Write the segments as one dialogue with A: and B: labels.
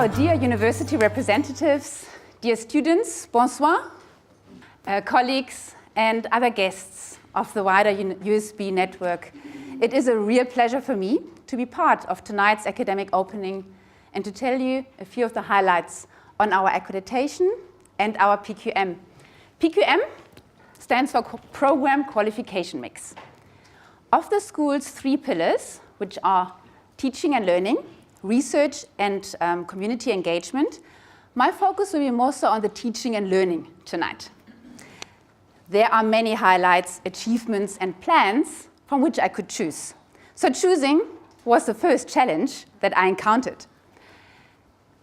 A: So, dear university representatives, dear students, bonsoir, colleagues and other guests of the wider USB network, it is a real pleasure for me to be part of tonight's academic opening and to tell you a few of the highlights on our accreditation and our PQM. PQM stands for Program Qualification Mix. Of the school's three pillars, which are teaching and learning, research and community engagement, my focus will be more so on the teaching and learning tonight. There are many highlights, achievements and plans from which I could choose. So choosing was the first challenge that I encountered.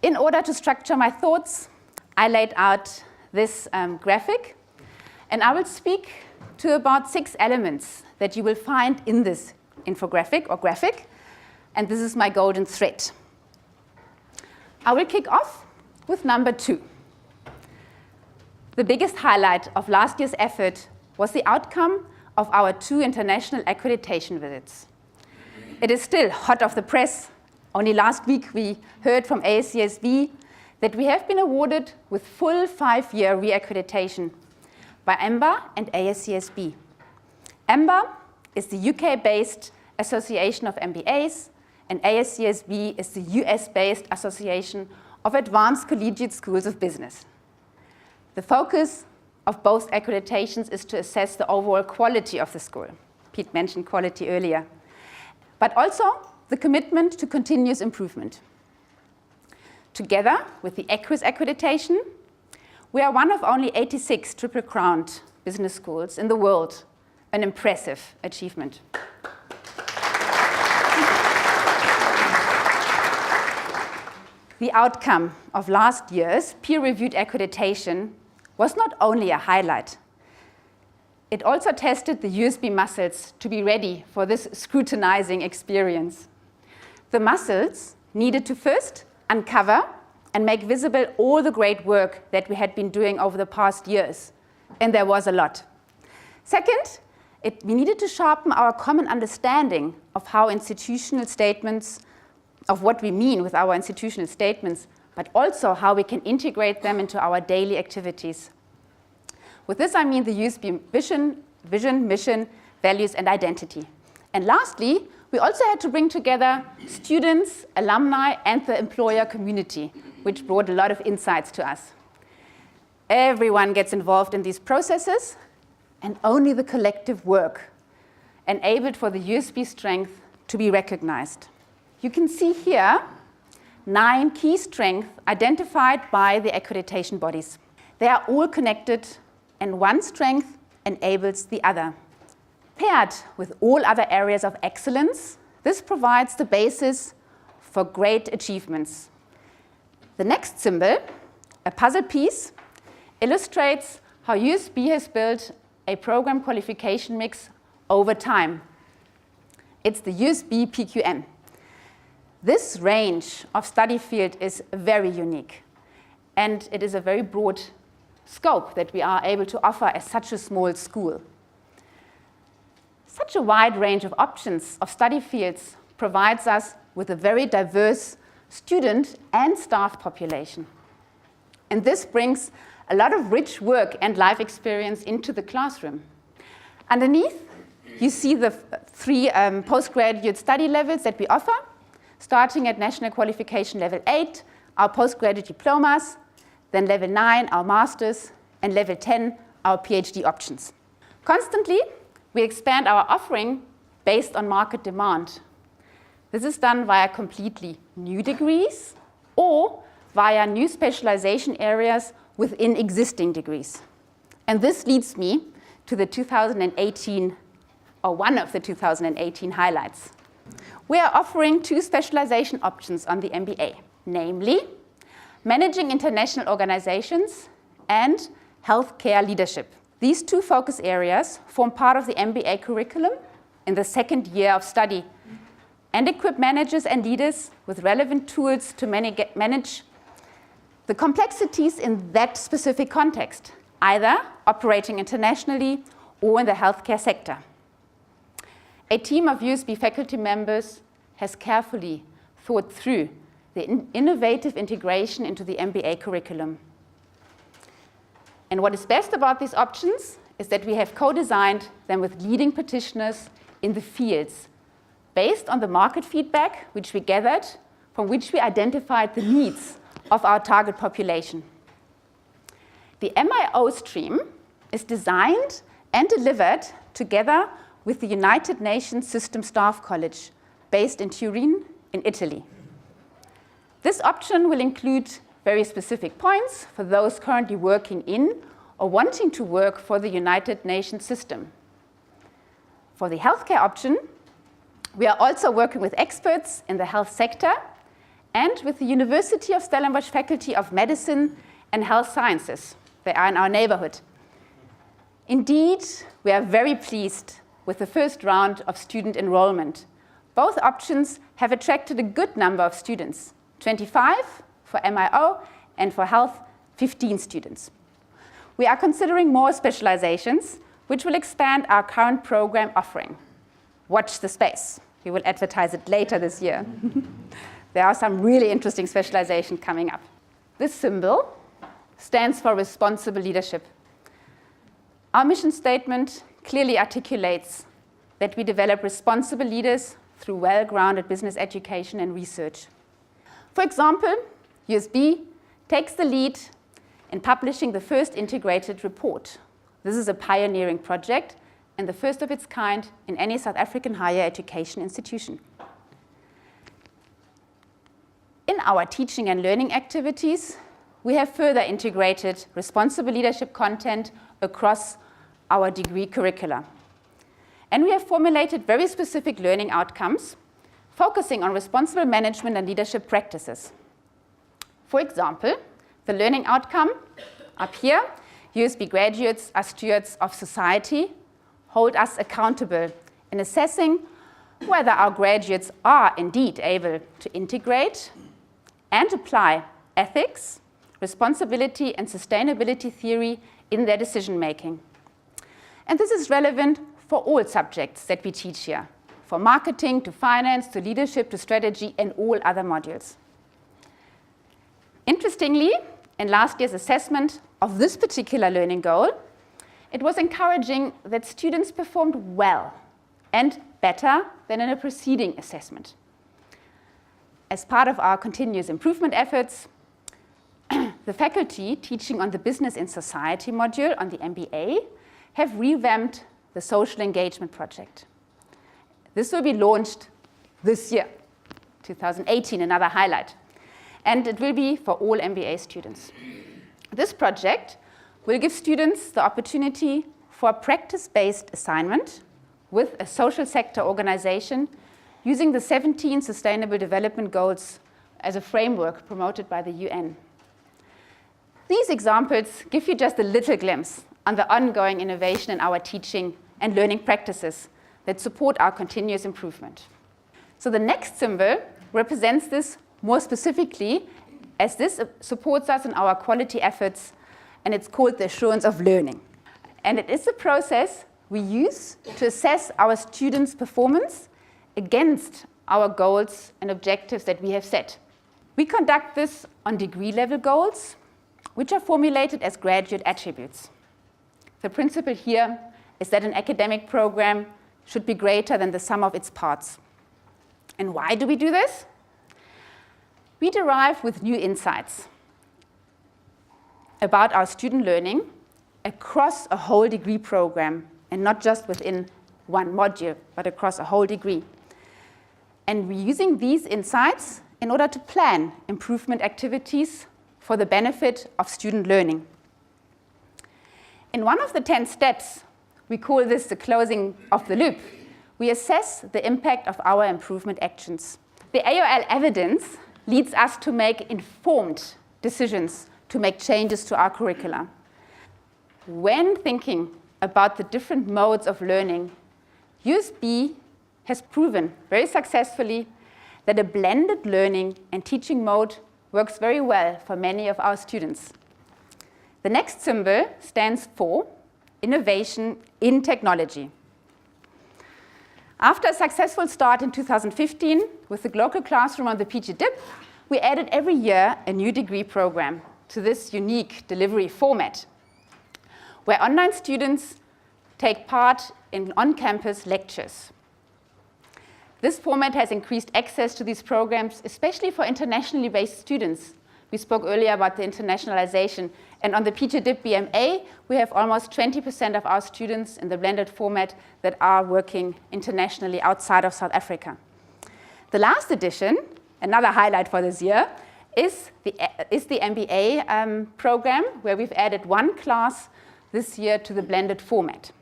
A: In order to structure my thoughts, I laid out this graphic, and I will speak to about 6 elements that you will find in this infographic or graphic, and this is my golden thread. I will kick off with number 2. The biggest highlight of last year's effort was the outcome of our 2 international accreditation visits. It is still hot off the press. Only last week we heard from ASCSB that we have been awarded with full 5-year re-accreditation by EMBA and ASCSB. EMBA is the UK-based Association of MBAs, and ASCSB is the US-based Association of Advanced Collegiate Schools of Business. The focus of both accreditations is to assess the overall quality of the school. Pete mentioned quality earlier, but also the commitment to continuous improvement. Together with the ECRIS accreditation, we are one of only 86 triple-crowned business schools in the world, an impressive achievement. The outcome of last year's peer-reviewed accreditation was not only a highlight, it also tested the USB muscles to be ready for this scrutinizing experience. The muscles needed to first uncover and make visible all the great work that we had been doing over the past years, and there was a lot. Second, we needed to sharpen our common understanding of how institutional statements, of what we mean with our institutional statements, but also how we can integrate them into our daily activities. With this, I mean the USB vision, mission, values, and identity. And lastly, we also had to bring together students, alumni, and the employer community, which brought a lot of insights to us. Everyone gets involved in these processes, and only the collective work enabled for the USB strength to be recognized. You can see here 9 key strengths identified by the accreditation bodies. They are all connected, and one strength enables the other. Paired with all other areas of excellence, this provides the basis for great achievements. The next symbol, a puzzle piece, illustrates how USB has built a program qualification mix over time. It's the USB PQM. This range of study field is very unique, and it is a very broad scope that we are able to offer as such a small school. Such a wide range of options of study fields provides us with a very diverse student and staff population. And this brings a lot of rich work and life experience into the classroom. Underneath, you see the 3 postgraduate study levels that we offer, starting at National Qualification Level 8, our postgraduate diplomas, then Level 9, our masters, and Level 10, our PhD options. Constantly, we expand our offering based on market demand. This is done via completely new degrees or via new specialization areas within existing degrees. And this leads me to the 2018, or one of the 2018 highlights. We are offering 2 specialization options on the MBA, namely managing international organizations and healthcare leadership. These 2 focus areas form part of the MBA curriculum in the 2nd year of study and equip managers and leaders with relevant tools to manage the complexities in that specific context, either operating internationally or in the healthcare sector. A team of USB faculty members has carefully thought through the innovative integration into the MBA curriculum. And what is best about these options is that we have co-designed them with leading practitioners in the fields, based on the market feedback which we gathered, from which we identified the needs of our target population. The MIO stream is designed and delivered together with the United Nations System Staff College, based in Turin, in Italy. This option will include very specific points for those currently working in or wanting to work for the United Nations system. For the healthcare option, we are also working with experts in the health sector and with the University of Stellenbosch Faculty of Medicine and Health Sciences. They are in our neighborhood. Indeed, we are very pleased with the first round of student enrollment. Both options have attracted a good number of students, 25 for MIO and for health, 15 students. We are considering more specializations, which will expand our current program offering. Watch the space. We will advertise it later this year. There are some really interesting specializations coming up. This symbol stands for responsible leadership. Our mission statement clearly articulates that we develop responsible leaders through well-grounded business education and research. For example, USB takes the lead in publishing the first integrated report. This is a pioneering project and the first of its kind in any South African higher education institution. In our teaching and learning activities, we have further integrated responsible leadership content across our degree curricula. And we have formulated very specific learning outcomes, focusing on responsible management and leadership practices. For example, the learning outcome up here, USB graduates are stewards of society, hold us accountable in assessing whether our graduates are indeed able to integrate and apply ethics, responsibility, and sustainability theory in their decision-making. And this is relevant for all subjects that we teach here, from marketing to finance to leadership to strategy and all other modules. Interestingly, in last year's assessment of this particular learning goal, it was encouraging that students performed well and better than in a preceding assessment. As part of our continuous improvement efforts, the faculty teaching on the Business in Society module on the MBA have revamped the social engagement project. This will be launched this year, 2018, another highlight. And it will be for all MBA students. This project will give students the opportunity for a practice-based assignment with a social sector organization using the 17 Sustainable Development Goals as a framework promoted by the UN. These examples give you just a little glimpse on the ongoing innovation in our teaching and learning practices that support our continuous improvement. So the next symbol represents this more specifically, as this supports us in our quality efforts, and it's called the assurance of learning. And it is a process we use to assess our students' performance against our goals and objectives that we have set. We conduct this on degree level goals, which are formulated as graduate attributes. The principle here is that an academic program should be greater than the sum of its parts. And why do we do this? We derive with new insights about our student learning across a whole degree program, and not just within one module, but across a whole degree. And we're using these insights in order to plan improvement activities for the benefit of student learning. In one of the 10 steps, we call this the closing of the loop. We assess the impact of our improvement actions. The AOL evidence leads us to make informed decisions to make changes to our curricula. When thinking about the different modes of learning, USB has proven very successfully that a blended learning and teaching mode works very well for many of our students. The next symbol stands for innovation in technology. After a successful start in 2015 with the local classroom on the PG Dip, we added every year a new degree program to this unique delivery format, where online students take part in on-campus lectures. This format has increased access to these programs, especially for internationally based students. We spoke earlier about the internationalization, and on the PGDIP BMA, we have almost 20% of our students in the blended format that are working internationally outside of South Africa. The last edition, another highlight for this year, is the MBA program, where we've added one class this year to the blended format.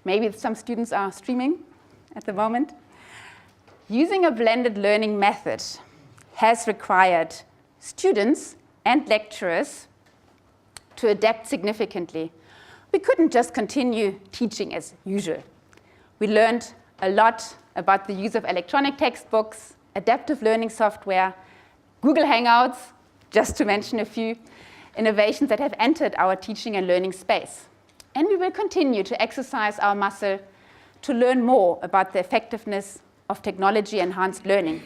A: Maybe some students are streaming at the moment. Using a blended learning method has required students and lecturers to adapt significantly. We couldn't just continue teaching as usual. We learned a lot about the use of electronic textbooks, adaptive learning software, Google Hangouts, just to mention a few innovations that have entered our teaching and learning space. And we will continue to exercise our muscle to learn more about the effectiveness of technology-enhanced learning.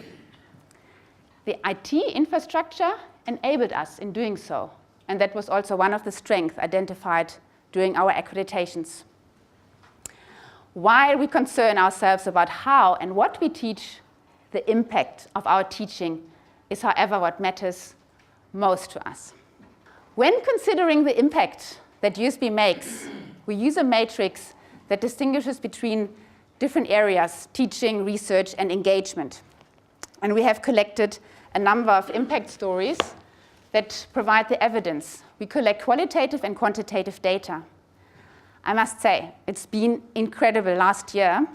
A: The IT infrastructure enabled us in doing so, and that was also one of the strengths identified during our accreditations. While we concern ourselves about how and what we teach, the impact of our teaching is, however, what matters most to us. When considering the impact that USB makes, we use a matrix that distinguishes between different areas: teaching, research, and engagement. And we have collected a number of impact stories that provide the evidence. We collect qualitative and quantitative data. I must say, it's been incredible last year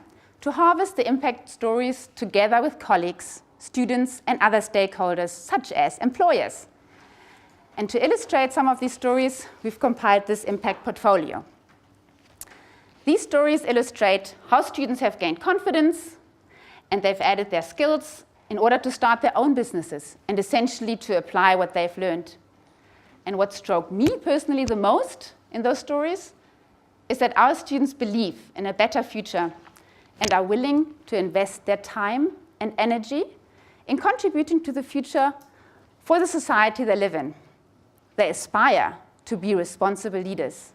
A: to harvest the impact stories together with colleagues, students, and other stakeholders, such as employers. And to illustrate some of these stories, we've compiled this impact portfolio. These stories illustrate how students have gained confidence, and they've added their skills in order to start their own businesses and essentially to apply what they've learned. And what struck me personally the most in those stories is that our students believe in a better future and are willing to invest their time and energy in contributing to the future for the society they live in. They aspire to be responsible leaders,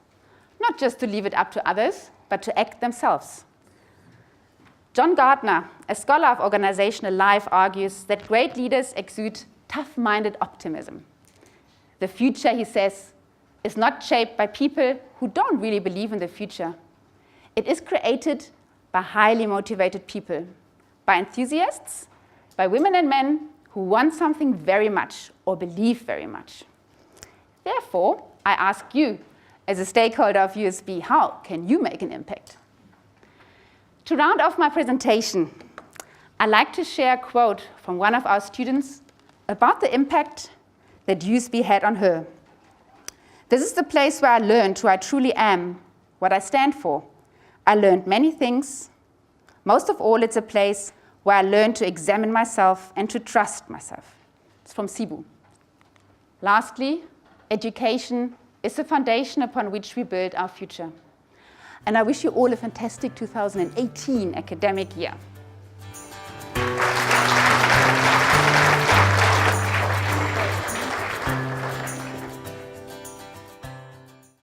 A: not just to leave it up to others, but to act themselves. John Gardner, a scholar of organizational life, argues that great leaders exude tough-minded optimism. The future, he says, is not shaped by people who don't really believe in the future. It is created by highly motivated people, by enthusiasts, by women and men who want something very much or believe very much. Therefore, I ask you, as a stakeholder of USB, how can you make an impact? To round off my presentation, I'd like to share a quote from one of our students about the impact that USB had on her. This is the place where I learned who I truly am, what I stand for. I learned many things. Most of all, it's a place where I learned to examine myself and to trust myself. It's from Sibu. Lastly, education is the foundation upon which we build our future. And I wish you all a fantastic 2018 academic year.